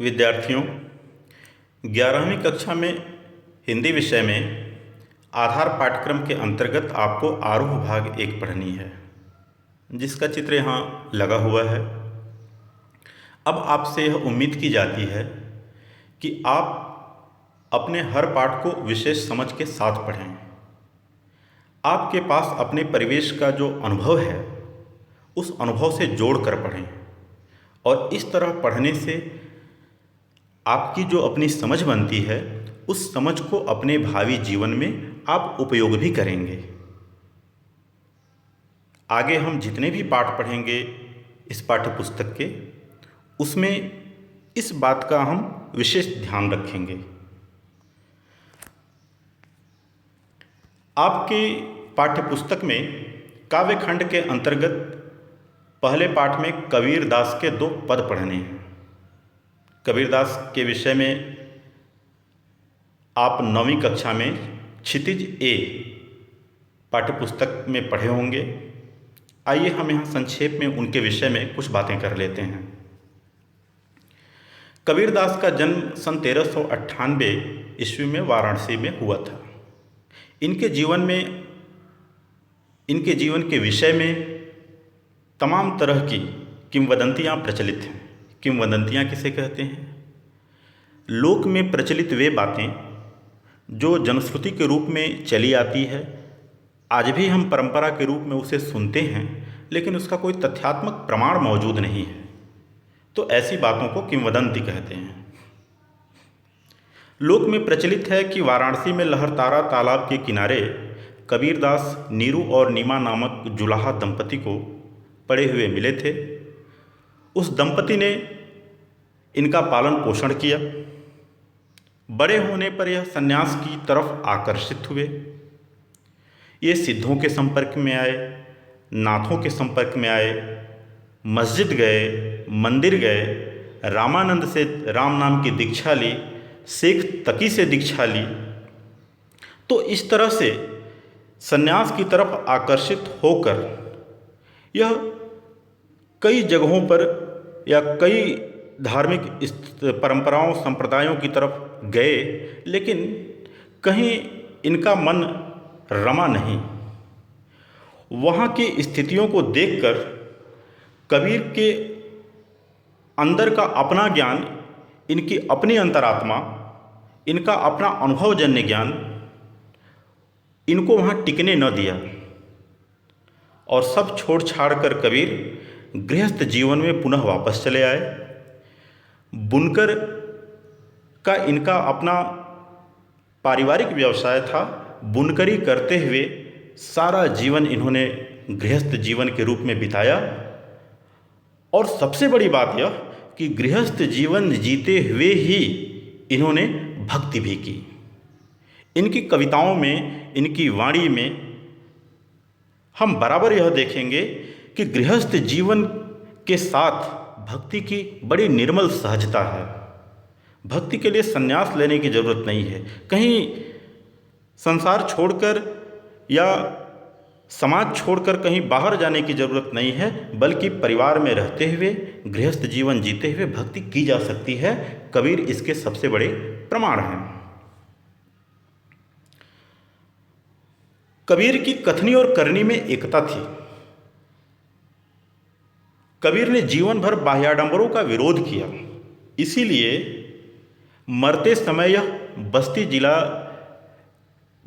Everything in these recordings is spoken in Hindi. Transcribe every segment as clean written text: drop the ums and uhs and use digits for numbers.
विद्यार्थियों, 11वीं कक्षा में हिंदी विषय में आधार पाठ्यक्रम के अंतर्गत आपको आरोह भाग 1 पढ़नी है, जिसका चित्र यहाँ लगा हुआ है। अब आपसे यह उम्मीद की जाती है कि आप अपने हर पाठ को विशेष समझ के साथ पढ़ें। आपके पास अपने परिवेश का जो अनुभव है, उस अनुभव से जोड़ कर पढ़ें और इस तरह पढ़ने से आपकी जो अपनी समझ बनती है, उस समझ को अपने भावी जीवन में आप उपयोग भी करेंगे। आगे हम जितने भी पाठ पढ़ेंगे इस पाठ्य पुस्तक के, उसमें इस बात का हम विशेष ध्यान रखेंगे। आपके पाठ्य पुस्तक में काव्य खंड के अंतर्गत पहले पाठ में कबीर दास के 2 पद पढ़ने हैं। कबीर दास के विषय में आप 9वीं कक्षा में क्षितिज ए पाठ्य पुस्तक में पढ़े होंगे। आइए हम यहाँ संक्षेप में उनके विषय में कुछ बातें कर लेते हैं। कबीर दास का जन्म सन 1398 ईस्वी में वाराणसी में हुआ था। इनके जीवन के विषय में तमाम तरह की किंवदंतियाँ प्रचलित हैं। किंवदंतियाँ किसे कहते हैं? लोक में प्रचलित वे बातें जो जनश्रुति के रूप में चली आती है, आज भी हम परंपरा के रूप में उसे सुनते हैं, लेकिन उसका कोई तथ्यात्मक प्रमाण मौजूद नहीं है, तो ऐसी बातों को किंवदंती कहते हैं। लोक में प्रचलित है कि वाराणसी में लहरतारा तालाब के किनारे कबीरदास नीरू और नीमा नामक जुलाहा दंपति को पड़े हुए मिले थे। उस दंपति ने इनका पालन पोषण किया। बड़े होने पर यह सन्यास की तरफ आकर्षित हुए। ये सिद्धों के संपर्क में आए, नाथों के संपर्क में आए, मस्जिद गए, मंदिर गए, रामानंद से राम नाम की दीक्षा ली, शेख तकी से दीक्षा ली। तो इस तरह से सन्यास की तरफ आकर्षित होकर यह कई जगहों पर या कई धार्मिक परंपराओं संप्रदायों की तरफ गए, लेकिन कहीं इनका मन रमा नहीं। वहाँ की स्थितियों को देखकर कबीर के अंदर का अपना ज्ञान, इनकी अपनी अंतरात्मा, इनका अपना अनुभवजन्य ज्ञान इनको वहाँ टिकने न दिया और सब छोड़ छाड़ कर कबीर गृहस्थ जीवन में पुनः वापस चले आए। बुनकर का इनका अपना पारिवारिक व्यवसाय था। बुनकरी करते हुए सारा जीवन इन्होंने गृहस्थ जीवन के रूप में बिताया। और सबसे बड़ी बात यह कि गृहस्थ जीवन जीते हुए ही इन्होंने भक्ति भी की। इनकी कविताओं में, इनकी वाणी में हम बराबर यह देखेंगे कि गृहस्थ जीवन के साथ भक्ति की बड़ी निर्मल सहजता है। भक्ति के लिए संन्यास लेने की जरूरत नहीं है, कहीं संसार छोड़कर या समाज छोड़कर कहीं बाहर जाने की जरूरत नहीं है, बल्कि परिवार में रहते हुए, गृहस्थ जीवन जीते हुए भक्ति की जा सकती है। कबीर इसके सबसे बड़े प्रमाण हैं। कबीर की कथनी और करनी में एकता थी। कबीर ने जीवन भर बाह्याडंबरों का विरोध किया, इसीलिए मरते समय यह बस्ती जिला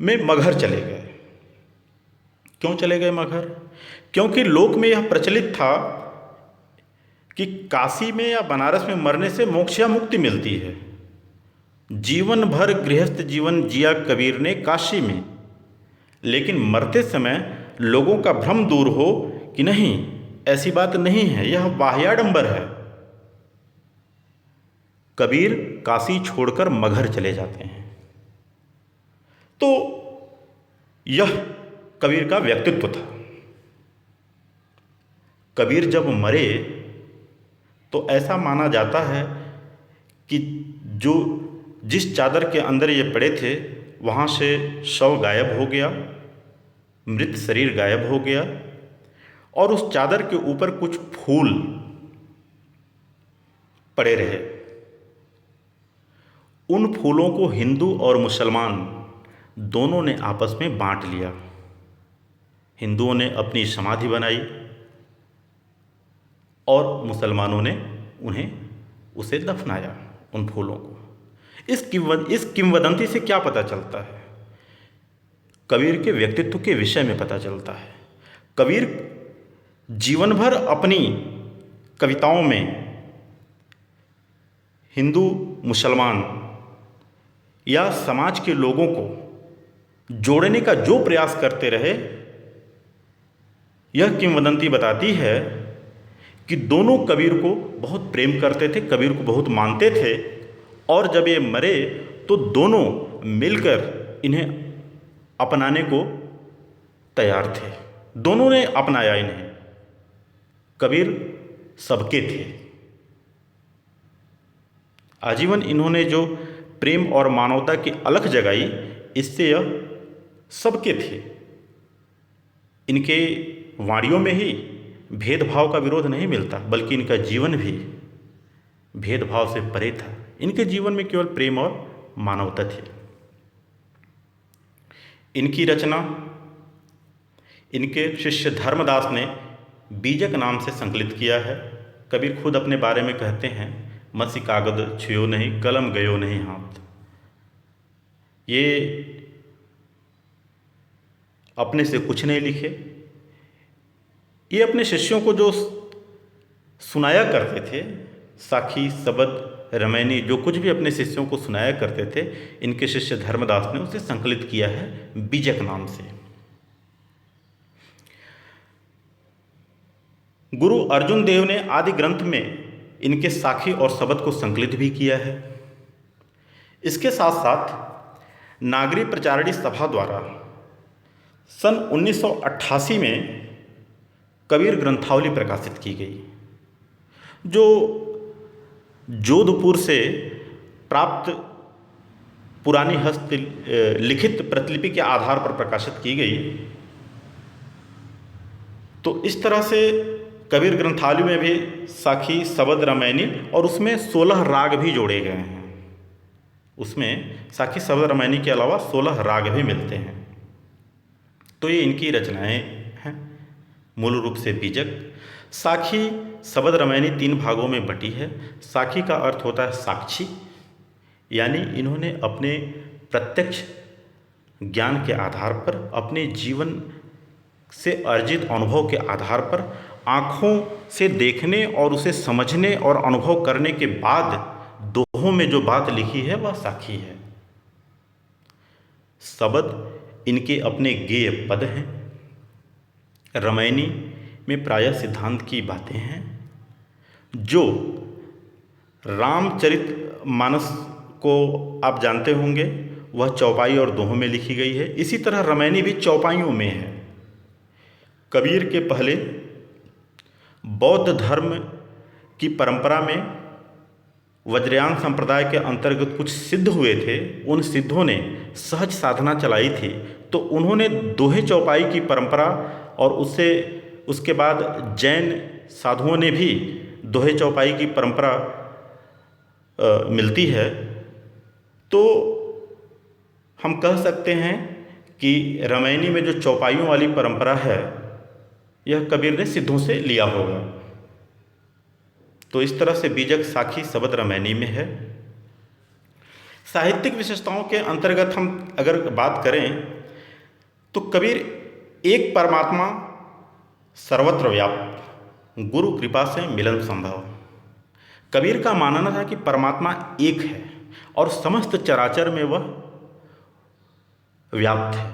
में मगहर चले गए। क्यों चले गए मगहर? क्योंकि लोक में यह प्रचलित था कि काशी में या बनारस में मरने से मोक्ष या मुक्ति मिलती है। जीवन भर गृहस्थ जीवन जिया कबीर ने काशी में, लेकिन मरते समय लोगों का भ्रम दूर हो कि नहीं, ऐसी बात नहीं है, यह बाह्याडंबर है। कबीर काशी छोड़कर मगहर चले जाते हैं। तो यह कबीर का व्यक्तित्व था। कबीर जब मरे तो ऐसा माना जाता है कि जिस चादर के अंदर ये पड़े थे, वहाँ से शव गायब हो गया, मृत शरीर गायब हो गया और उस चादर के ऊपर कुछ फूल पड़े रहे। उन फूलों को हिंदू और मुसलमान दोनों ने आपस में बांट लिया। हिंदुओं ने अपनी समाधि बनाई और मुसलमानों ने उन्हें उसे दफनाया, उन फूलों को। इस किंवदंती से क्या पता चलता है? कबीर के व्यक्तित्व के विषय में पता चलता है। कबीर जीवन भर अपनी कविताओं में हिंदू मुसलमान या समाज के लोगों को जोड़ने का जो प्रयास करते रहे, यह किंवदंती बताती है कि दोनों कबीर को बहुत प्रेम करते थे, कबीर को बहुत मानते थे, और जब ये मरे तो दोनों मिलकर इन्हें अपनाने को तैयार थे। दोनों ने अपनाया इन्हें। कबीर सबके थे। आजीवन इन्होंने जो प्रेम और मानवता की अलख जगाई, इससे यह सबके थे। इनके वाणियों में ही भेदभाव का विरोध नहीं मिलता, बल्कि इनका जीवन भी भेदभाव से परे था। इनके जीवन में केवल प्रेम और मानवता थी। इनकी रचना इनके शिष्य धर्मदास ने बीजक नाम से संकलित किया है। कबीर खुद अपने बारे में कहते हैं, मसी कागद छुयो नहीं, कलम गयो नहीं हाथ। ये अपने से कुछ नहीं लिखे। ये अपने शिष्यों को जो सुनाया करते थे, साखी, सबद, रमैनी, जो कुछ भी अपने शिष्यों को सुनाया करते थे, इनके शिष्य धर्मदास ने उसे संकलित किया है बीजक नाम से। गुरु अर्जुन देव ने आदि ग्रंथ में इनके साखी और शबद को संकलित भी किया है। इसके साथ साथ नागरी प्रचारणी सभा द्वारा सन 1988 में कबीर ग्रंथावली प्रकाशित की गई, जो जोधपुर से प्राप्त पुरानी हस्त लिखित प्रतिलिपि के आधार पर प्रकाशित की गई। तो इस तरह से कबीर ग्रंथावली में भी साखी, शबद, रमैनी और उसमें 16 राग भी जोड़े गए हैं। उसमें साखी, शबद, रमैनी के अलावा 16 राग भी मिलते हैं। तो ये इनकी रचनाएं हैं, मूल रूप से बीजक। साखी, शबद, रमैनी 3 भागों में बटी है। साखी का अर्थ होता है साक्षी, यानी इन्होंने अपने प्रत्यक्ष ज्ञान के आधार पर, अपने जीवन से अर्जित अनुभव के आधार पर, आँखों से देखने और उसे समझने और अनुभव करने के बाद दोहों में जो बात लिखी है वह साखी है। शबद इनके अपने गेय पद हैं। रमैनी में प्रायः सिद्धांत की बातें हैं, जो रामचरितमानस को आप जानते होंगे, वह चौपाई और दोहों में लिखी गई है। इसी तरह रमैनी भी चौपाइयों में है। कबीर के पहले बौद्ध धर्म की परंपरा में वज्रयान संप्रदाय के अंतर्गत कुछ सिद्ध हुए थे। उन सिद्धों ने सहज साधना चलाई थी, तो उन्होंने दोहे चौपाई की परंपरा, और उसके बाद जैन साधुओं ने भी दोहे चौपाई की परंपरा मिलती है। तो हम कह सकते हैं कि रमैनी में जो चौपाइयों वाली परंपरा है, यह कबीर ने सिद्धों से लिया होगा। तो इस तरह से बीजक, साखी, शबद, रमैनी में है। साहित्यिक विशेषताओं के अंतर्गत हम अगर बात करें तो कबीर एक परमात्मा सर्वत्र व्याप्त, गुरु कृपा से मिलन संभव। कबीर का मानना था कि परमात्मा एक है और समस्त चराचर में वह व्याप्त है।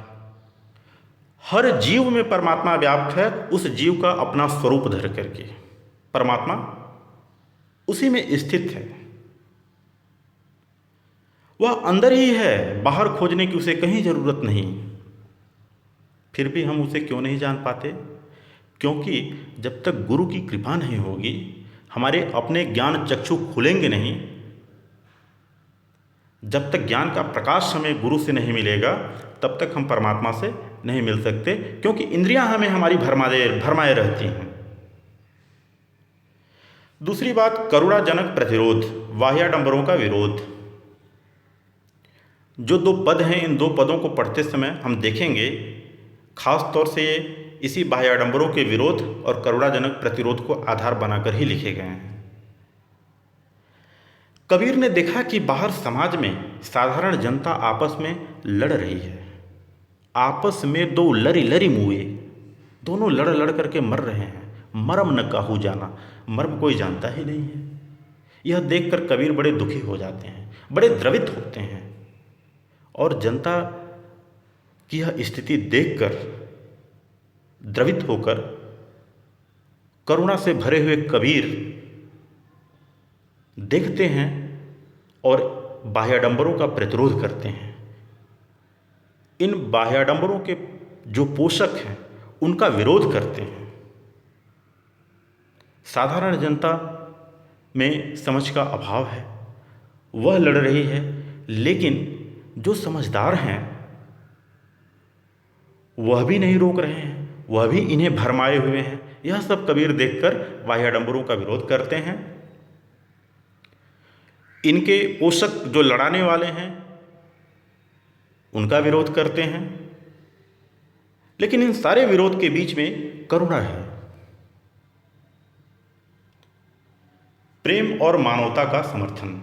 हर जीव में परमात्मा व्याप्त है, उस जीव का अपना स्वरूप धर करके परमात्मा उसी में स्थित है। वह अंदर ही है, बाहर खोजने की उसे कहीं जरूरत नहीं। फिर भी हम उसे क्यों नहीं जान पाते? क्योंकि जब तक गुरु की कृपा नहीं होगी, हमारे अपने ज्ञान चक्षु खुलेंगे नहीं, जब तक ज्ञान का प्रकाश हमें गुरु से नहीं मिलेगा, तब तक हम परमात्मा से नहीं मिल सकते, क्योंकि इंद्रियां हमें हमारी भरमाए रहती हैं। दूसरी बात, करुणाजनक प्रतिरोध, बाह्याडंबरों का विरोध। जो दो पद हैं, इन दो पदों को पढ़ते समय हम देखेंगे खास तौर से ये इसी बाह्याडंबरों के विरोध और करुणाजनक प्रतिरोध को आधार बनाकर ही लिखे गए हैं। कबीर ने देखा कि बाहर समाज में साधारण जनता आपस में लड़ रही है। आपस में दो लरी लरी मुए, दोनों लड़ लड़ करके मर रहे हैं। मरम न काहू जाना, मर्म कोई जानता ही नहीं है। यह देखकर कबीर बड़े दुखी हो जाते हैं, बड़े द्रवित होते हैं। और जनता की यह स्थिति देखकर द्रवित होकर करुणा से भरे हुए कबीर देखते हैं और बाह्याडंबरों का प्रतिरोध करते हैं। इन बाह्याडंबरों के जो पोषक हैं उनका विरोध करते हैं। साधारण जनता में समझ का अभाव है, वह लड़ रही है, लेकिन जो समझदार हैं वह भी नहीं रोक रहे हैं, वह भी इन्हें भरमाए हुए हैं। यह सब कबीर देखकर बाह्याडंबरों का विरोध करते हैं। इनके पोषक जो लड़ाने वाले हैं उनका विरोध करते हैं। लेकिन इन सारे विरोध के बीच में करुणा है, प्रेम और मानवता का समर्थन।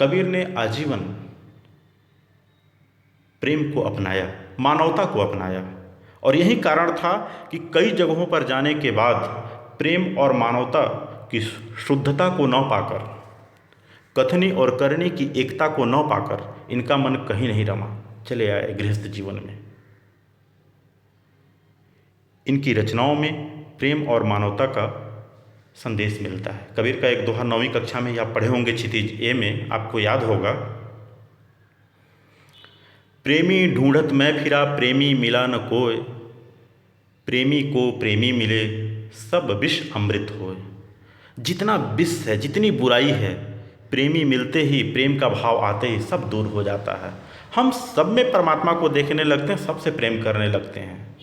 कबीर ने आजीवन प्रेम को अपनाया, मानवता को अपनाया। और यही कारण था कि कई जगहों पर जाने के बाद प्रेम और मानवता की शुद्धता को न पाकर, कथनी और करनी की एकता को न पाकर इनका मन कहीं नहीं रमा, चले आए गृहस्थ जीवन में। इनकी रचनाओं में प्रेम और मानवता का संदेश मिलता है। कबीर का एक दोहा 9वीं कक्षा में आप पढ़े होंगे, क्षितिज ए में आपको याद होगा। प्रेमी ढूंढत मैं फिरा, प्रेमी मिला न कोय, प्रेमी को प्रेमी मिले, सब विष अमृत होय। जितना विष है, जितनी बुराई है, प्रेमी मिलते ही, प्रेम का भाव आते ही सब दूर हो जाता है। हम सब में परमात्मा को देखने लगते हैं, सबसे प्रेम करने लगते हैं,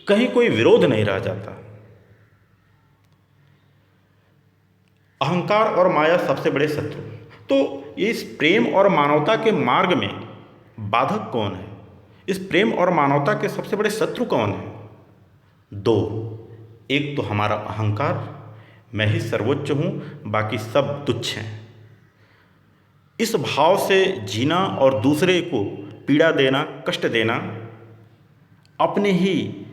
कहीं कोई विरोध नहीं रह जाता। अहंकार और माया सबसे बड़े शत्रु। तो इस प्रेम और मानवता के मार्ग में बाधक कौन है? इस प्रेम और मानवता के सबसे बड़े शत्रु कौन है? दो। एक तो हमारा अहंकार, मैं ही सर्वोच्च हूँ, बाकी सब तुच्छ हैं। इस भाव से जीना और दूसरे को पीड़ा देना, कष्ट देना, अपने ही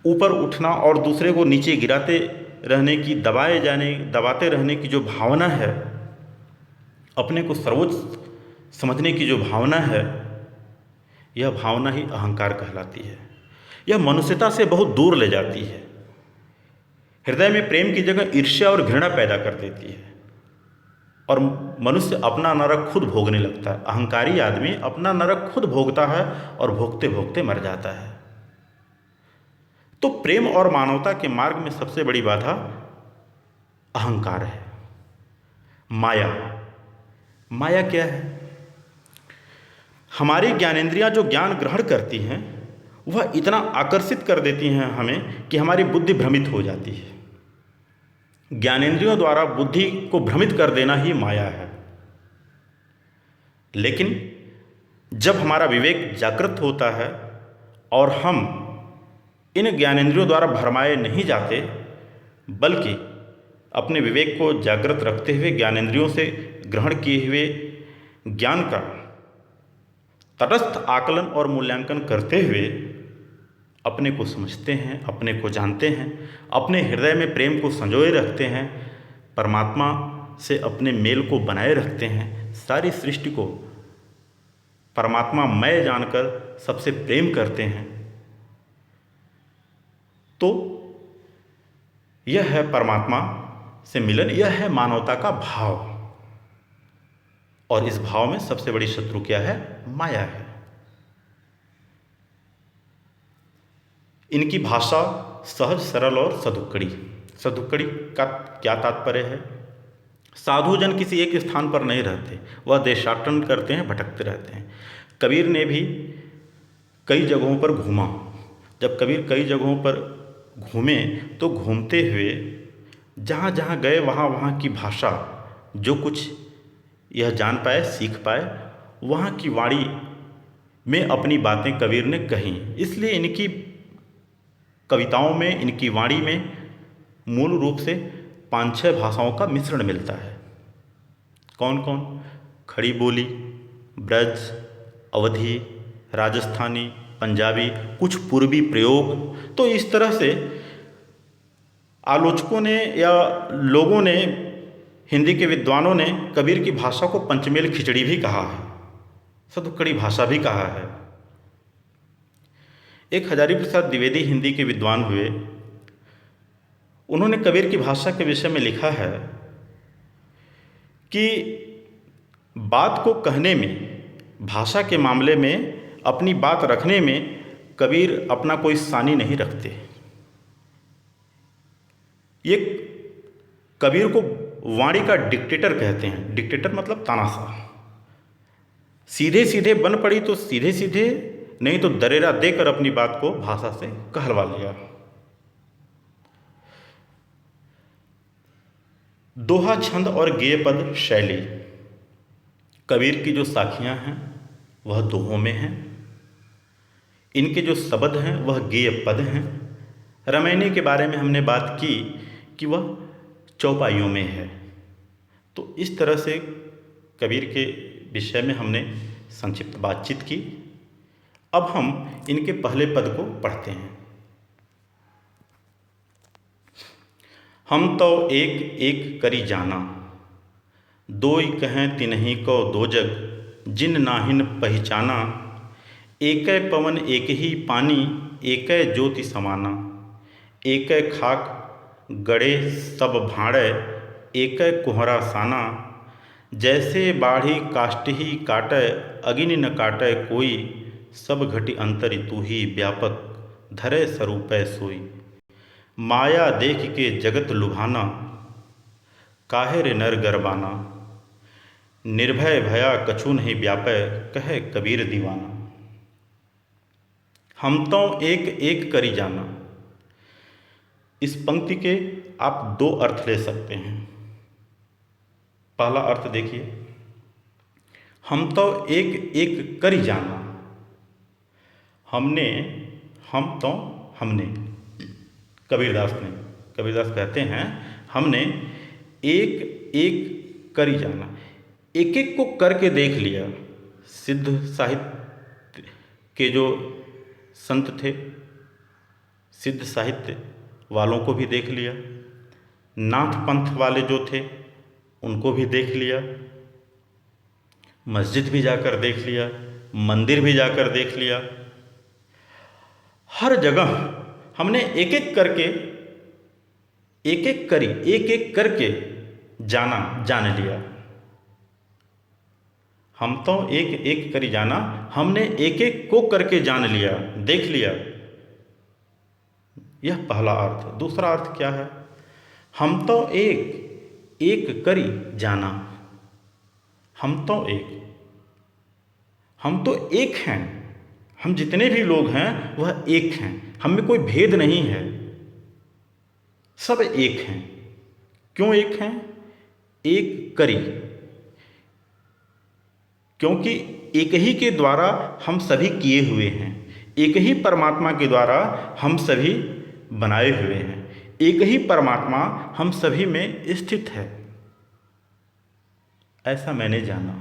ऊपर उठना और दूसरे को नीचे गिराते रहने की, दबाते रहने की जो भावना है, अपने को सर्वोच्च समझने की जो भावना है, यह भावना ही अहंकार कहलाती है। यह मनुष्यता से बहुत दूर ले जाती है। हृदय में प्रेम की जगह ईर्ष्या और घृणा पैदा कर देती है और मनुष्य अपना नरक खुद भोगने लगता है। अहंकारी आदमी अपना नरक खुद भोगता है और भोगते भोगते मर जाता है। तो प्रेम और मानवता के मार्ग में सबसे बड़ी बाधा अहंकार है। माया। माया क्या है? हमारी ज्ञानेंद्रियां जो ज्ञान ग्रहण करती हैं वह इतना आकर्षित कर देती हैं हमें कि हमारी बुद्धि भ्रमित हो जाती है। ज्ञानेंद्रियों द्वारा बुद्धि को भ्रमित कर देना ही माया है। लेकिन जब हमारा विवेक जागृत होता है और हम इन ज्ञानेंद्रियों द्वारा भरमाए नहीं जाते, बल्कि अपने विवेक को जागृत रखते हुए ज्ञानेंद्रियों से ग्रहण किए हुए ज्ञान का तटस्थ आकलन और मूल्यांकन करते हुए अपने को समझते हैं, अपने को जानते हैं, अपने हृदय में प्रेम को संजोए रखते हैं, परमात्मा से अपने मेल को बनाए रखते हैं, सारी सृष्टि को परमात्मा मैं जानकर सबसे प्रेम करते हैं, तो यह है परमात्मा से मिलन, यह है मानवता का भाव। और इस भाव में सबसे बड़ी शत्रु क्या है? माया है। इनकी भाषा सहज, सरल और सदुक्कड़ी। सदुक्कड़ी का क्या तात्पर्य है? साधुजन किसी एक स्थान पर नहीं रहते, वह देशाटन करते हैं, भटकते रहते हैं। कबीर ने भी कई जगहों पर घूमा। जब कबीर कई जगहों पर घूमे तो घूमते हुए जहाँ जहाँ गए वहाँ वहाँ की भाषा, जो कुछ यह जान पाए, सीख पाए, वहाँ की वाणी में अपनी बातें कबीर ने कहीं। इसलिए इनकी कविताओं में, इनकी वाणी में मूल रूप से 5-6 भाषाओं का मिश्रण मिलता है। कौन कौन? खड़ी बोली, ब्रज, अवधी, राजस्थानी, पंजाबी, कुछ पूर्वी प्रयोग। तो इस तरह से आलोचकों ने या लोगों ने, हिंदी के विद्वानों ने कबीर की भाषा को पंचमेल खिचड़ी भी कहा है, सदुक्कड़ी भाषा भी कहा है। एक हजारी प्रसाद द्विवेदी हिंदी के विद्वान हुए। उन्होंने कबीर की भाषा के विषय में लिखा है कि बात को कहने में, भाषा के मामले में, अपनी बात रखने में कबीर अपना कोई सानी नहीं रखते। ये कबीर को वाणी का डिक्टेटर कहते हैं। डिक्टेटर मतलब तानाशाह। सीधे सीधे बन पड़ी तो सीधे सीधे, नहीं तो दरेरा देकर अपनी बात को भाषा से कहलवा लिया। दोहा, छंद और गेय पद शैली। कबीर की जो साखियां हैं वह दोहों में हैं। इनके जो शब्द हैं वह गेय पद हैं। रामायणी के बारे में हमने बात की कि वह चौपाइयों में है। तो इस तरह से कबीर के विषय में हमने संक्षिप्त बातचीत की। अब हम इनके पहले पद को पढ़ते हैं। हम तो एक एक करी जाना, दोई कहें तिन्ही को दो जग, जिन नाहिन पहचाना, एकै पवन एक ही पानी, एकै ज्योति समाना, एकै खाक गड़े सब भाड़े, एकै कुहरा साना, जैसे बाढ़ी काष्टही काटै, अगिनि न काटै कोई, सब घटी अंतरि तू ही व्यापक, धरे स्वरूपै सोई, माया देख के जगत लुभाना, काहे रे नर गरबाना, निर्भय भया कछु नहीं व्यापै, कहे कबीर दीवाना। हम तो एक एक करी जाना। इस पंक्ति के आप 2 अर्थ ले सकते हैं। पहला अर्थ देखिए, हम तो एक एक करी जाना। हमने, हम तो हमने, कबीरदास कहते हैं हमने एक एक करी जाना, एक एक को करके देख लिया। सिद्ध साहित्य के जो संत थे, सिद्ध साहित्य वालों को भी देख लिया, नाथ पंथ वाले जो थे उनको भी देख लिया, मस्जिद भी जाकर देख लिया, मंदिर भी जाकर देख लिया। हर जगह हमने एक एक करके, एक एक करी, एक एक करके जान लिया। हम तो एक एक करी जाना, हमने एक एक को करके जान लिया, देख लिया। यह पहला अर्थ। दूसरा अर्थ क्या है? हम तो एक एक करी जाना। हम तो एक हैं। हम जितने भी लोग हैं वह एक हैं। हम में कोई भेद नहीं है, सब एक हैं। क्यों एक हैं? एक करी, क्योंकि एक ही के द्वारा हम सभी किए हुए हैं, एक ही परमात्मा के द्वारा हम सभी बनाए हुए हैं, एक ही परमात्मा हम सभी में स्थित है, ऐसा मैंने जाना।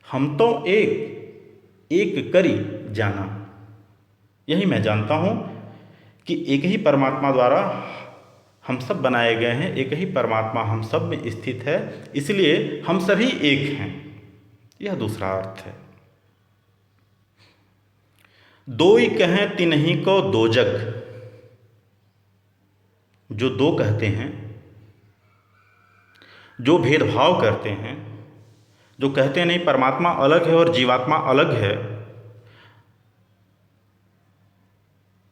हम तो एक एक करी जाना। यही मैं जानता हूँ कि एक ही परमात्मा द्वारा हम सब बनाए गए हैं, एक ही परमात्मा हम सब में स्थित है, इसलिए हम सभी एक हैं। यह दूसरा अर्थ है। दोई कहें तिन्ही को दो जग। जो दो कहते हैं, जो भेदभाव करते हैं, जो कहते हैं नहीं परमात्मा अलग है और जीवात्मा अलग है,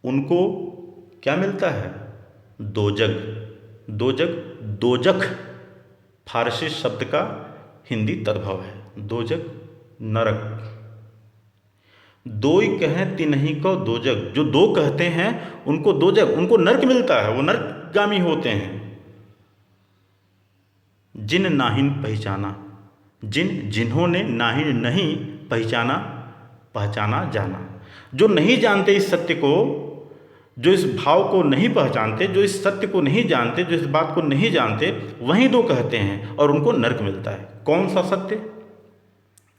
उनको क्या मिलता है? दोजग। दोजग, दोजख फारसी शब्द का हिंदी तद्भव है। दोजग नरक। दोई कहें तिन्ही को दोजग। जो दो कहते हैं उनको दोजग, उनको नरक मिलता है, वो नरकगामी होते हैं। जिन नाहिन पहचाना। जिन्होंने नाही नहीं पहचाना पहचाना जाना। जो नहीं जानते इस सत्य को, जो इस भाव को नहीं पहचानते, जो इस सत्य को नहीं जानते, जो इस बात को नहीं जानते, वहीं दो कहते हैं और उनको नरक मिलता है। कौन सा सत्य?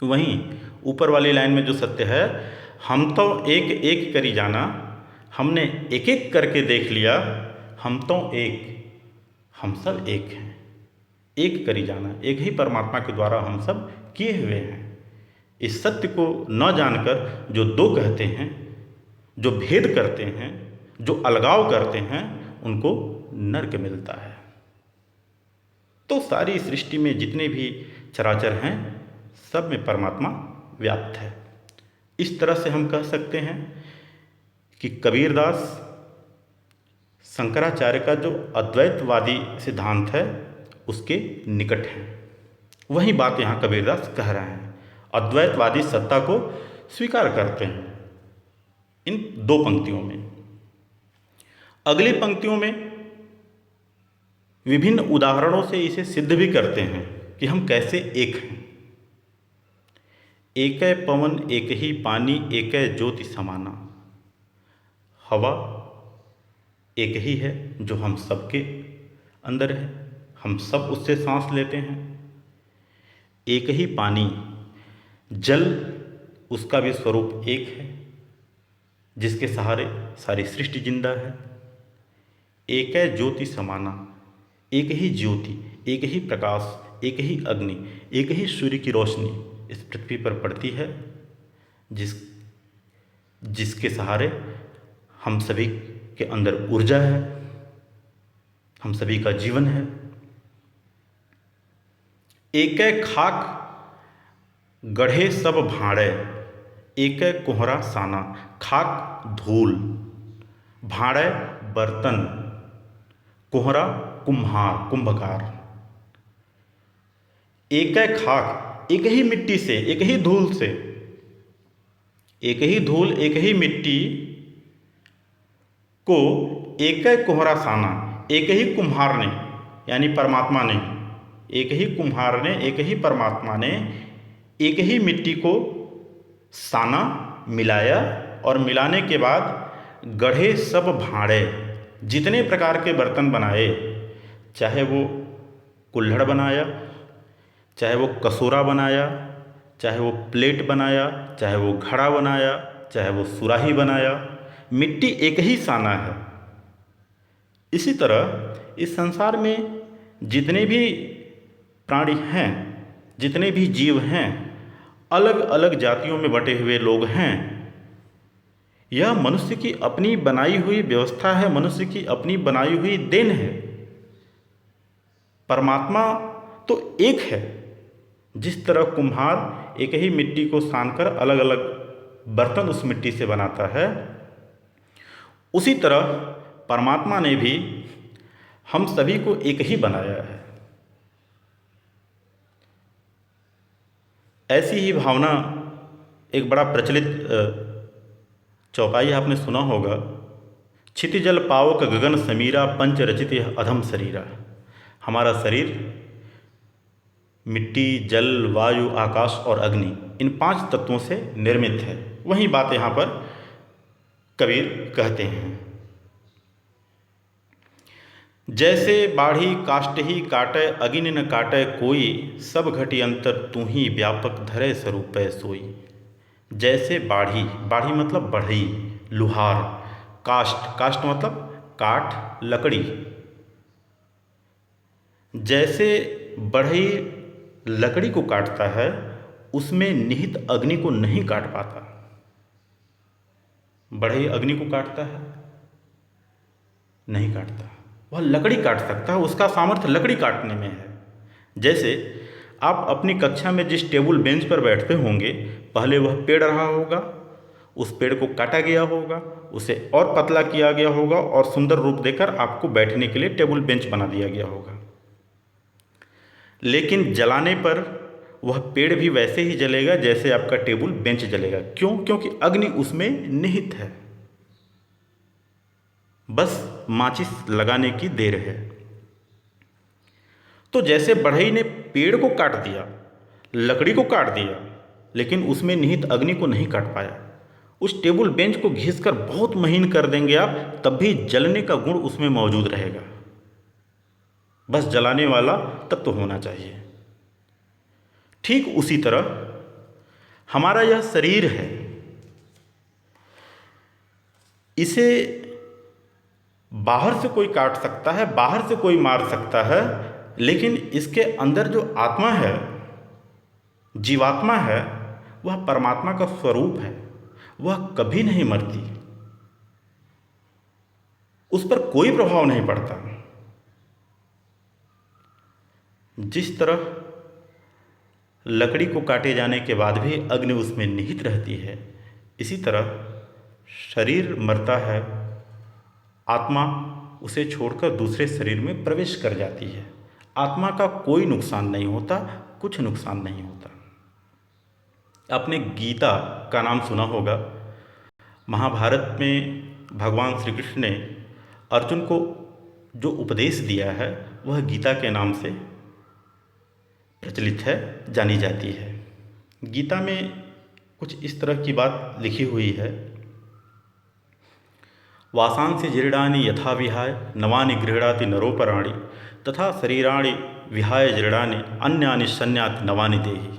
वहीं ऊपर वाली लाइन में जो सत्य है, हम तो एक एक करी जाना, हमने एक एक करके देख लिया, हम तो एक, हम सब एक हैं। एक करी जाना, एक ही परमात्मा के द्वारा हम सब किए हुए हैं। इस सत्य को न जानकर जो दो कहते हैं, जो भेद करते हैं, जो अलगाव करते हैं, उनको नरक मिलता है। तो सारी सृष्टि में जितने भी चराचर हैं, सब में परमात्मा व्याप्त है। इस तरह से हम कह सकते हैं कि कबीरदास शंकराचार्य का जो अद्वैतवादी सिद्धांत है उसके निकट है। वही बात यहाँ कबीरदास कह रहे हैं। अद्वैतवादी सत्ता को स्वीकार करते हैं इन दो पंक्तियों में। अगली पंक्तियों में विभिन्न उदाहरणों से इसे सिद्ध भी करते हैं कि हम कैसे एक हैं। एक पवन एक ही पानी, एक ज्योति समाना। हवा एक ही है जो हम सबके अंदर है, हम सब उससे सांस लेते हैं। एक ही पानी, जल, उसका भी स्वरूप एक है जिसके सहारे सारी सृष्टि जिंदा है। एक है ज्योति समाना, एक ही ज्योति, एक ही प्रकाश, एक ही अग्नि, एक ही सूर्य की रोशनी इस पृथ्वी पर पड़ती है, जिसके सहारे हम सभी के अंदर ऊर्जा है, हम सभी का जीवन है। एक खाक गढ़े सब भाड़े, एक कोहरा साना। खाक धूल, भाड़े बर्तन, कोहरा कुम्हार कुंभकार। एक खाक, एक ही मिट्टी से, एक ही धूल से, एक ही धूल, एक ही मिट्टी को एक कोहरा साना, एक ही कुम्हार ने, यानी परमात्मा ने, एक ही कुम्हार ने, एक ही परमात्मा ने एक ही मिट्टी को साना, मिलाया, और मिलाने के बाद गढ़े सब भाड़े, जितने प्रकार के बर्तन बनाए, चाहे वो कुल्हड़ बनाया, चाहे वो कसूरा बनाया, चाहे वो प्लेट बनाया, चाहे वो घड़ा बनाया, चाहे वो सुराही बनाया, मिट्टी एक ही साना है। इसी तरह इस संसार में जितने भी प्राणी हैं, जितने भी जीव हैं, अलग अलग जातियों में बटे हुए लोग हैं। यह मनुष्य की अपनी बनाई हुई व्यवस्था है, मनुष्य की अपनी बनाई हुई देन है। परमात्मा तो एक है। जिस तरह कुम्हार एक ही मिट्टी को सानकर अलग अलग बर्तन उस मिट्टी से बनाता है, उसी तरह परमात्मा ने भी हम सभी को एक ही बनाया है। ऐसी ही भावना, एक बड़ा प्रचलित चौपाई आपने सुना होगा, क्षितिजल पावक गगन समीरा, पंच रचित यह अधम शरीरा। हमारा शरीर मिट्टी, जल, वायु, आकाश और अग्नि, इन 5 तत्वों से निर्मित है। वही बात यहाँ पर कबीर कहते हैं। जैसे बाढ़ी काष्ट ही काटे, अगिन न काटे कोई, सब घटी अंतर तू ही व्यापक धरे स्वरूप सोई। जैसे बाढ़ी, बाढ़ी मतलब बढ़ई, लुहार, काष्ट, काष्ट मतलब काठ, लकड़ी। जैसे बढ़ई लकड़ी को काटता है, उसमें निहित अग्नि को नहीं काट पाता। बढ़ई अग्नि को काटता है? नहीं काटता। वह लकड़ी काट सकता है, उसका सामर्थ्य लकड़ी काटने में है। जैसे आप अपनी कक्षा में जिस टेबल बेंच पर बैठते होंगे, पहले वह पेड़ रहा होगा, उस पेड़ को काटा गया होगा, उसे और पतला किया गया होगा और सुंदर रूप देकर आपको बैठने के लिए टेबल बेंच बना दिया गया होगा। लेकिन जलाने पर वह पेड़ भी वैसे ही जलेगा जैसे आपका टेबल बेंच जलेगा। क्यों? क्योंकि अग्नि उसमें निहित है, बस माचिस लगाने की देर है। तो जैसे बढ़ई ने पेड़ को काट दिया, लकड़ी को काट दिया, लेकिन उसमें निहित अग्नि को नहीं काट पाया। उस टेबल बेंच को घिसकर बहुत महीन कर देंगे आप, तब भी जलने का गुण उसमें मौजूद रहेगा। बस जलाने वाला तत्व होना चाहिए। ठीक उसी तरह हमारा यह शरीर है, इसे बाहर से कोई काट सकता है, बाहर से कोई मार सकता है, लेकिन इसके अंदर जो आत्मा है, जीवात्मा है, वह परमात्मा का स्वरूप है। वह कभी नहीं मरती, उस पर कोई प्रभाव नहीं पड़ता। जिस तरह लकड़ी को काटे जाने के बाद भी अग्नि उसमें निहित रहती है, इसी तरह शरीर मरता है, आत्मा उसे छोड़कर दूसरे शरीर में प्रवेश कर जाती है। आत्मा का कोई नुकसान नहीं होता, कुछ नुकसान नहीं होता। आपने गीता का नाम सुना होगा। महाभारत में भगवान श्री कृष्ण ने अर्जुन को जो उपदेश दिया है वह गीता के नाम से प्रचलित है, जानी जाती है। गीता में कुछ इस तरह की बात लिखी हुई है। वासांसि जीर्णानि यथा विहाय नवानि गृह्णाति नरोपराणि तथा शरीराणि विहाय जीर्णानि अन्यानि संयाति नवानि देहि।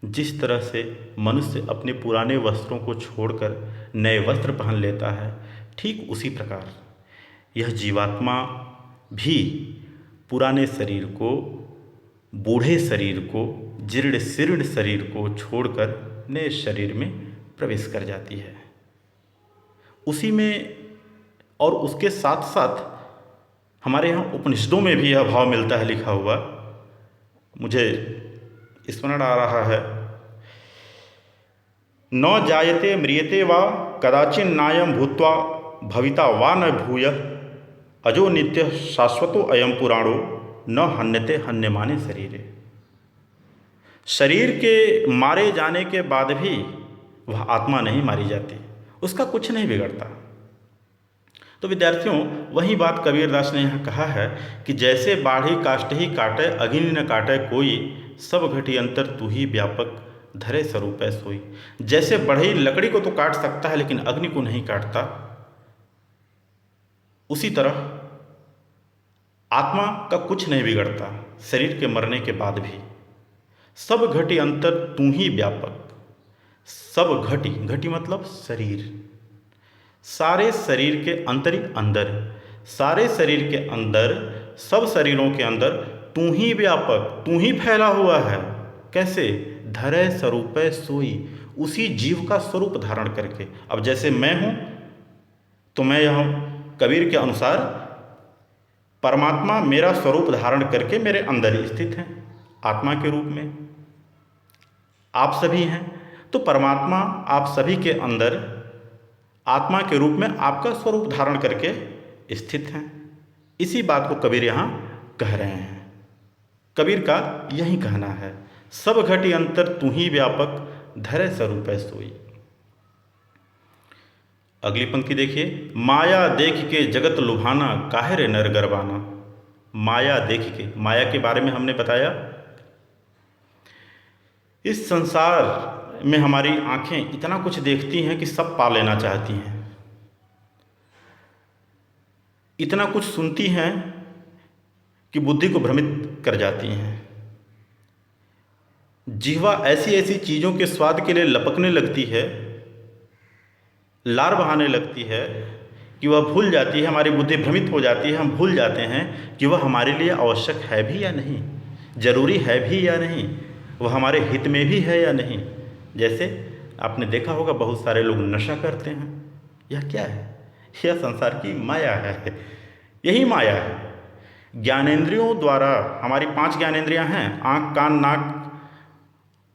जिस तरह से मनुष्य अपने पुराने वस्त्रों को छोड़कर नए वस्त्र पहन लेता है, ठीक उसी प्रकार यह जीवात्मा भी पुराने शरीर को, बूढ़े शरीर को, जीर्ण शीर्ण शरीर को छोड़कर नए शरीर में प्रवेश कर जाती है। उसी में और उसके साथ साथ हमारे यहाँ उपनिषदों में भी यह भाव मिलता है लिखा हुआ, मुझे स्मरण आ रहा है। न जायते म्रियते वा कदाचिन नायम भूत्वा भविता वा न भूयः अजो नित्य शाश्वतो अयम पुराणो न हन्यते हन्यमाने शरीरे। शरीर के मारे जाने के बाद भी वह आत्मा नहीं मारी जाती, उसका कुछ नहीं बिगड़ता। तो विद्यार्थियों, वही बात कबीरदास ने यहाँ कहा है कि जैसे बाढ़ी काष्ठ ही काटे अग्नि न काटे कोई, सब घटी अंतर तू ही व्यापक धरे स्वरूपै सोई। जैसे बढ़ई लकड़ी को तो काट सकता है लेकिन अग्नि को नहीं काटता, उसी तरह आत्मा का कुछ नहीं बिगड़ता शरीर के मरने के बाद भी। सब घटी अंतर तू ही व्यापक। सब घटी, घटी मतलब शरीर, सारे शरीर के अंतर ही अंदर, सारे शरीर के अंदर, सब शरीरों के अंदर तू ही व्यापक, तू ही फैला हुआ है। कैसे? धरे स्वरूपै सोई, उसी जीव का स्वरूप धारण करके। अब जैसे मैं हूँ तो मैं यहाँ कबीर के अनुसार परमात्मा मेरा स्वरूप धारण करके मेरे अंदर ही स्थित है आत्मा के रूप में। आप सभी हैं तो परमात्मा आप सभी के अंदर आत्मा के रूप में आपका स्वरूप धारण करके स्थित हैं। इसी बात को कबीर यहाँ कह रहे हैं। कबीर का यही कहना है, सब घटी अंतर तू ही व्यापक धरे स्वरूपै सोई। अगली पंक्ति देखिए, माया देख के जगत लुभाना काहे रे नर गरबाना। माया देख के, माया के बारे में हमने बताया। इस संसार में हमारी आंखें इतना कुछ देखती हैं कि सब पा लेना चाहती हैं, इतना कुछ सुनती हैं कि बुद्धि को भ्रमित कर जाती हैं। जिह्वा ऐसी ऐसी चीज़ों के स्वाद के लिए लपकने लगती है, लार बहाने लगती है कि वह भूल जाती है, हमारी बुद्धि भ्रमित हो जाती है। हम भूल जाते हैं कि वह हमारे लिए आवश्यक है भी या नहीं, जरूरी है भी या नहीं, वह हमारे हित में भी है या नहीं। जैसे आपने देखा होगा बहुत सारे लोग नशा करते हैं। यह क्या है? यह संसार की माया है। यही माया है। ज्ञानेंद्रियों द्वारा, हमारी 5 ज्ञानेंद्रियां हैं, आँख, कान, नाक,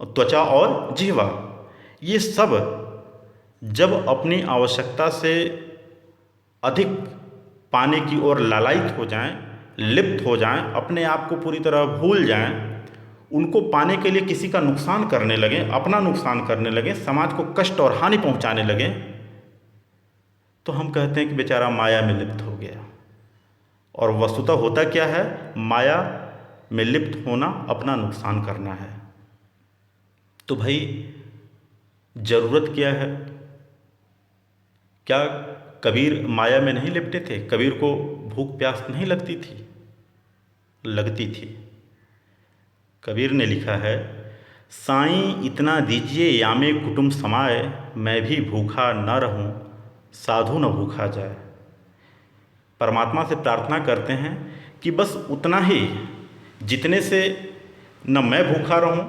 त्वचा और जिह्वा। ये सब जब अपनी आवश्यकता से अधिक पाने की ओर लालायित हो जाएं, लिप्त हो जाएं, अपने आप को पूरी तरह भूल जाएं, उनको पाने के लिए किसी का नुकसान करने लगें, अपना नुकसान करने लगें, समाज को कष्ट और हानि पहुंचाने लगें, तो हम कहते हैं कि बेचारा माया में लिप्त हो गया। और वस्तुतः होता क्या है? माया में लिप्त होना अपना नुकसान करना है। तो भाई ज़रूरत क्या है? क्या कबीर माया में नहीं लिपटे थे? कबीर को भूख प्यास नहीं लगती थी? लगती थी। कबीर ने लिखा है, साईं इतना दीजिए यामे कुटुंब समाए, मैं भी भूखा न रहूं साधु न भूखा जाए। परमात्मा से प्रार्थना करते हैं कि बस उतना ही, जितने से न मैं भूखा रहूं,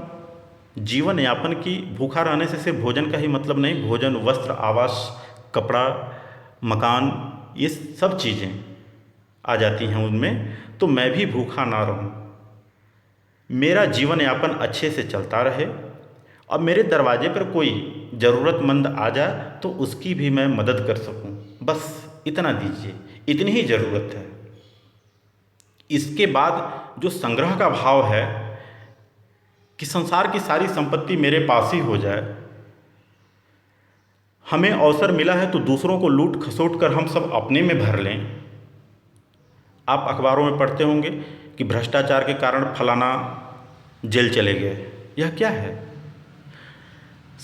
जीवन यापन की भूखा रहने से सिर्फ भोजन का ही मतलब नहीं, भोजन, वस्त्र, आवास, कपड़ा, मकान, ये सब चीज़ें आ जाती हैं उनमें, तो मैं भी भूखा ना रहूं, मेरा जीवन यापन अच्छे से चलता रहे, और मेरे दरवाजे पर कोई ज़रूरतमंद आ जाए तो उसकी भी मैं मदद कर सकूं। बस इतना दीजिए, इतनी ही ज़रूरत है। इसके बाद जो संग्रह का भाव है कि संसार की सारी संपत्ति मेरे पास ही हो जाए, हमें अवसर मिला है तो दूसरों को लूट खसोट कर हम सब अपने में भर लें। आप अखबारों में पढ़ते होंगे कि भ्रष्टाचार के कारण फलाना जेल चले गए। यह क्या है?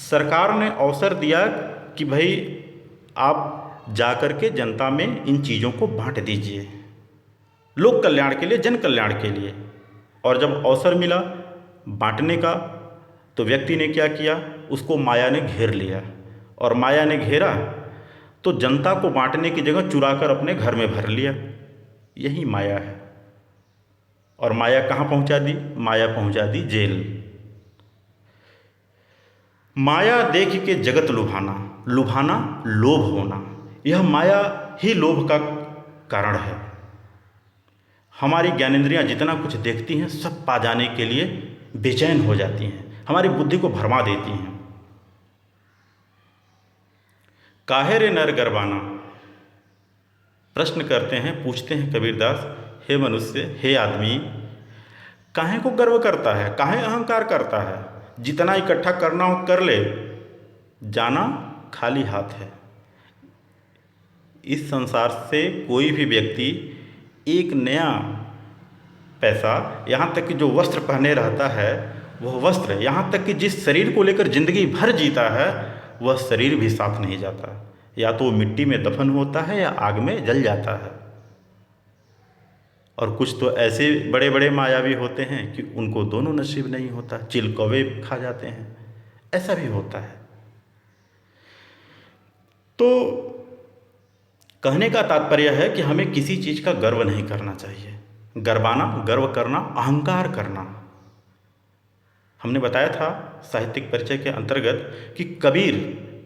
सरकार ने अवसर दिया कि भाई आप जाकर के जनता में इन चीज़ों को बांट दीजिए, लोक कल्याण के लिए, जन कल्याण के लिए। और जब अवसर मिला बांटने का तो व्यक्ति ने क्या किया? उसको माया ने घेर लिया, और माया ने घेरा तो जनता को बांटने की जगह चुरा कर अपने घर में भर लिया। यही माया है। और माया कहाँ पहुँचा दी? माया पहुँचा दी जेल। माया देख के जगत लुभाना, लुभाना लोभ होना, यह माया ही लोभ का कारण है। हमारी ज्ञानेंद्रियाँ जितना कुछ देखती हैं सब पा जाने के लिए बेचैन हो जाती हैं, हमारी बुद्धि को भरमा देती हैं। काहे रे नर गर्वाना, प्रश्न करते हैं, पूछते हैं कबीरदास, हे मनुष्य, हे आदमी, काहे को गर्व करता है, काहे अहंकार करता है? जितना इकट्ठा करना हो कर ले, जाना खाली हाथ है। इस संसार से कोई भी व्यक्ति एक नया पैसा, यहाँ तक कि जो वस्त्र पहने रहता है वह वस्त्र, यहाँ तक कि जिस शरीर को लेकर जिंदगी भर जीता है वह शरीर भी साथ नहीं जाता। या तो वो मिट्टी में दफन होता है या आग में जल जाता है। और कुछ तो ऐसे बड़े बड़े मायावी होते हैं कि उनको दोनों नसीब नहीं होता, चिल कौवे खा जाते हैं, ऐसा भी होता है। तो कहने का तात्पर्य है कि हमें किसी चीज़ का गर्व नहीं करना चाहिए। गर्वाना, गर्व करना, अहंकार करना। हमने बताया था साहित्यिक परिचय के अंतर्गत कि कबीर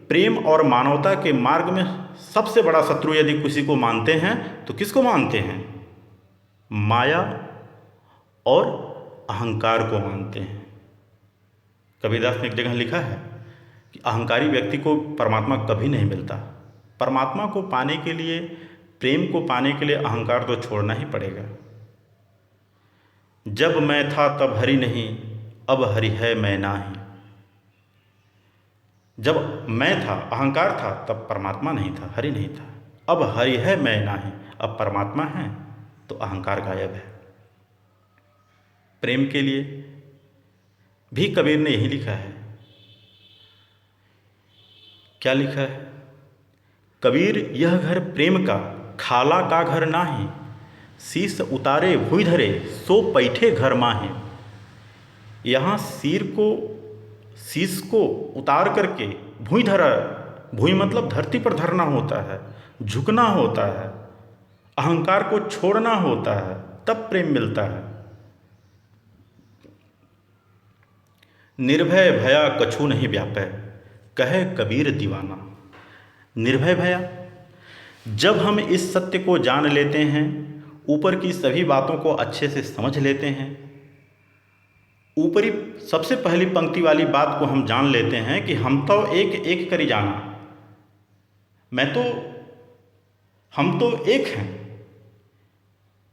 प्रेम और मानवता के मार्ग में सबसे बड़ा शत्रु यदि किसी को मानते हैं तो किसको मानते हैं? माया और अहंकार को मानते हैं। कबीरदास ने एक जगह लिखा है कि अहंकारी व्यक्ति को परमात्मा कभी नहीं मिलता। परमात्मा को पाने के लिए, प्रेम को पाने के लिए अहंकार तो छोड़ना ही पड़ेगा। जब मैं था तब हरि नहीं, अब हरि है मैं नाही। जब मैं था, अहंकार था, तब परमात्मा नहीं था, हरि नहीं था। अब हरि है मैं नाही, अब परमात्मा है तो अहंकार गायब है। प्रेम के लिए भी कबीर ने यही लिखा है। क्या लिखा है? कबीर यह घर प्रेम का, खाला का घर नाही, शीस उतारे भुइ धरे, सो पैठे घर माहे। यहाँ शीस को उतार करके भुइ धरा, भुइ मतलब धरती पर धरना होता है, झुकना होता है, अहंकार को छोड़ना होता है, तब प्रेम मिलता है। निर्भय भया कछु नहीं व्यापै, कहे कबीर दीवाना। निर्भय भया, जब हम इस सत्य को जान लेते हैं, ऊपर की सभी बातों को अच्छे से समझ लेते हैं, ऊपरी सबसे पहली पंक्ति वाली बात को हम जान लेते हैं कि हम तो एक एक करी जाना, हम तो एक हैं,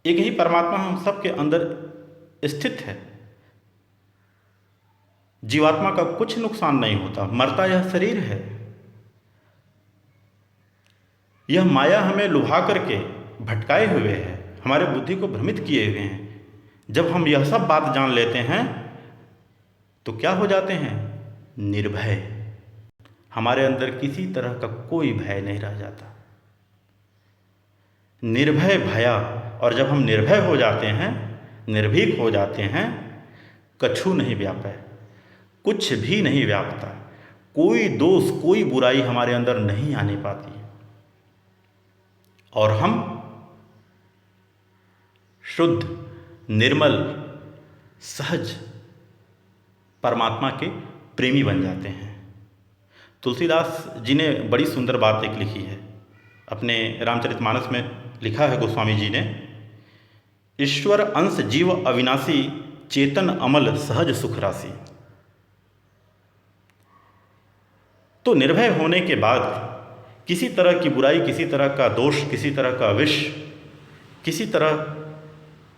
एक ही परमात्मा हम सबके अंदर स्थित है। जीवात्मा का कुछ नुकसान नहीं होता, मरता यह शरीर है। यह माया हमें लुभा करके भटकाए हुए है, हमारे बुद्धि को भ्रमित किए हुए हैं। जब हम यह सब बात जान लेते हैं तो क्या हो जाते हैं? निर्भय। हमारे अंदर किसी तरह का कोई भय नहीं रह जाता। निर्भय भया, और जब हम निर्भय हो जाते हैं, निर्भीक हो जाते हैं, कछु नहीं व्यापै, कुछ भी नहीं व्यापता, कोई दोष कोई बुराई हमारे अंदर नहीं आने पाती, और हम शुद्ध, निर्मल, सहज परमात्मा के प्रेमी बन जाते हैं। तुलसीदास जी ने बड़ी सुंदर बात एक लिखी है, अपने रामचरितमानस में लिखा है गोस्वामी जी ने, ईश्वर अंश जीव अविनाशी, चेतन अमल सहज सुख राशि। तो निर्भय होने के बाद किसी तरह की बुराई, किसी तरह का दोष, किसी तरह का विष, किसी तरह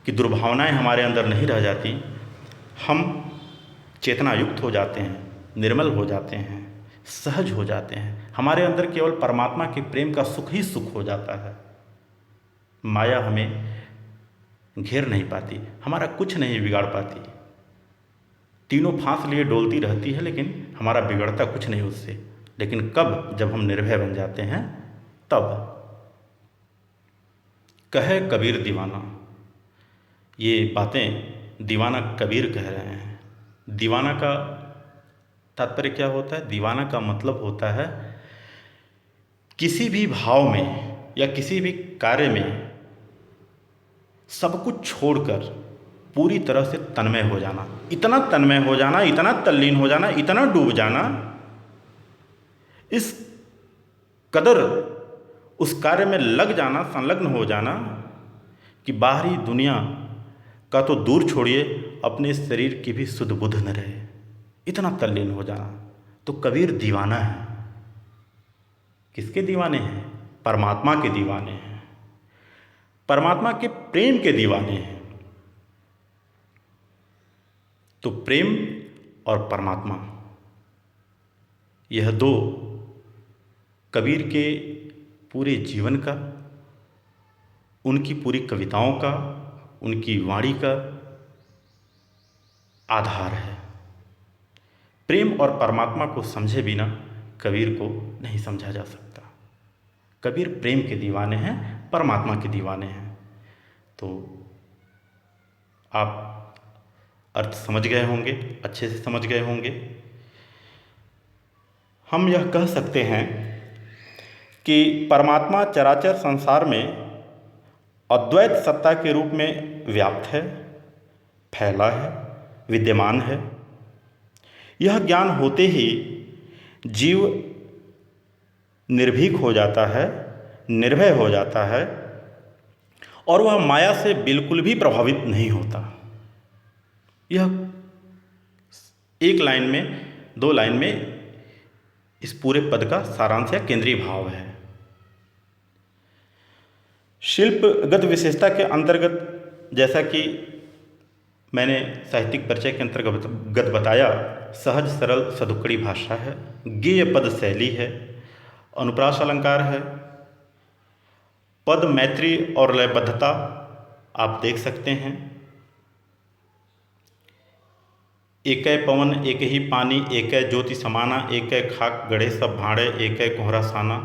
की दुर्भावनाएं हमारे अंदर नहीं रह जाती। हम चेतना युक्त हो जाते हैं, निर्मल हो जाते हैं, सहज हो जाते हैं। हमारे अंदर केवल परमात्मा के प्रेम का सुख ही सुख हो जाता है। माया हमें घेर नहीं पाती, हमारा कुछ नहीं बिगाड़ पाती। तीनों फांस लिए डोलती रहती है, लेकिन हमारा बिगड़ता कुछ नहीं उससे। लेकिन कब? जब हम निर्भय बन जाते हैं तब। कहे कबीर दीवाना, ये बातें दीवाना कबीर कह रहे हैं। दीवाना का तात्पर्य क्या होता है? दीवाना का मतलब होता है किसी भी भाव में या किसी भी कार्य में सब कुछ छोड़कर पूरी तरह से तन्मय हो जाना, इतना तन्मय हो जाना, इतना तल्लीन हो जाना, इतना डूब जाना, इस कदर उस कार्य में लग जाना, संलग्न हो जाना कि बाहरी दुनिया का तो दूर छोड़िए, अपने शरीर की भी सुध बुध न रहे, इतना तल्लीन हो जाना। तो कबीर दीवाना है। किसके दीवाने हैं? परमात्मा के दीवाने हैं, परमात्मा के प्रेम के दीवाने हैं। तो प्रेम और परमात्मा, यह दो कबीर के पूरे जीवन का, उनकी पूरी कविताओं का, उनकी वाणी का आधार है। प्रेम और परमात्मा को समझे बिना कबीर को नहीं समझा जा सकता। कबीर प्रेम के दीवाने हैं, परमात्मा के दीवाने हैं। तो आप अर्थ समझ गए होंगे, अच्छे से समझ गए होंगे। हम यह कह सकते हैं कि परमात्मा चराचर संसार में अद्वैत सत्ता के रूप में व्याप्त है, फैला है, विद्यमान है। यह ज्ञान होते ही जीव निर्भीक हो जाता है, निर्भय हो जाता है, और वह माया से बिल्कुल भी प्रभावित नहीं होता। यह एक लाइन में, दो लाइन में इस पूरे पद का सारांश या केंद्रीय भाव है। शिल्पगत विशेषता के अंतर्गत, जैसा कि मैंने साहित्यिक परिचय के अंतर्गत बताया, सहज सरल सदुक्कड़ी भाषा है, गेय पद शैली है, अनुप्रास अलंकार है, पद मैत्री और लयबद्धता आप देख सकते हैं। एकै पवन एक ही पानी, एकै ज्योति समाना, एकै खाक गढ़े सब भाड़े, एकै कोहरा साना।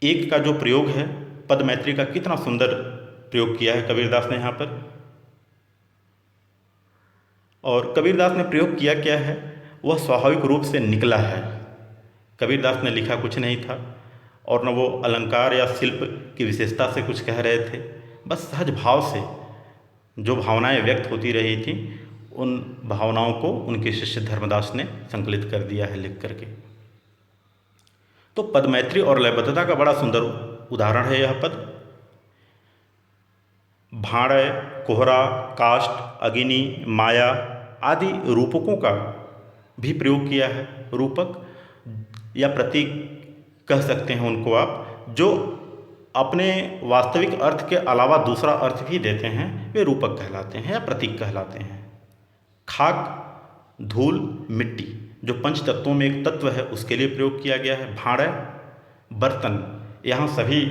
एक का जो प्रयोग है पद मैत्री का, कितना सुंदर प्रयोग किया है कबीरदास ने यहाँ पर। और कबीरदास ने प्रयोग किया क्या है, वह स्वाभाविक रूप से निकला है। कबीरदास ने लिखा कुछ नहीं था, और न वो अलंकार या शिल्प की विशेषता से कुछ कह रहे थे। बस सहज भाव से जो भावनाएं व्यक्त होती रही थी, उन भावनाओं को उनके शिष्य धर्मदास ने संकलित कर दिया है लिख करके। तो पद मैत्री और लयबद्धता का बड़ा सुंदर उदाहरण है यह पद। भाड़य, कोहरा, काष्ठ, अग्नि, माया आदि रूपकों का भी प्रयोग किया है। रूपक या प्रतीक कह सकते हैं उनको आप, जो अपने वास्तविक अर्थ के अलावा दूसरा अर्थ भी देते हैं, वे रूपक कहलाते हैं या प्रतीक कहलाते हैं। खाक, धूल, मिट्टी, जो पंच तत्वों में एक तत्व है, उसके लिए प्रयोग किया गया है। भाड़य, बर्तन, यहाँ सभी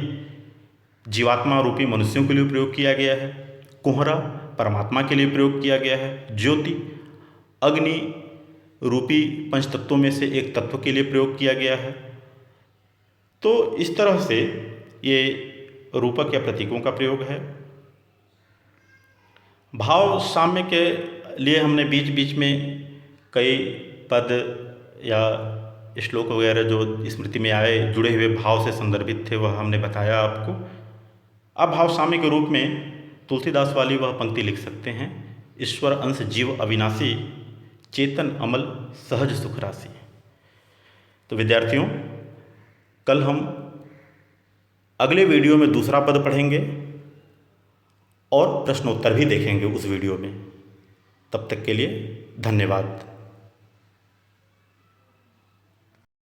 जीवात्मा रूपी मनुष्यों के लिए प्रयोग किया गया है। कोहरा, परमात्मा के लिए प्रयोग किया गया है। ज्योति, अग्नि रूपी पंचतत्वों में से एक तत्व के लिए प्रयोग किया गया है। तो इस तरह से ये रूपक या प्रतीकों का प्रयोग है। भाव साम्य के लिए हमने बीच बीच में कई पद या श्लोक वगैरह जो स्मृति में आए जुड़े हुए भाव से संदर्भित थे वह हमने बताया आपको। अब भाव साम्य के रूप में तुलसीदास वाली वह पंक्ति लिख सकते हैं, ईश्वर अंश जीव अविनाशी, चेतन अमल सहज सुख राशि। तो विद्यार्थियों, कल हम अगले वीडियो में दूसरा पद पढ़ेंगे और प्रश्नोत्तर भी देखेंगे उस वीडियो में। तब तक के लिए धन्यवाद।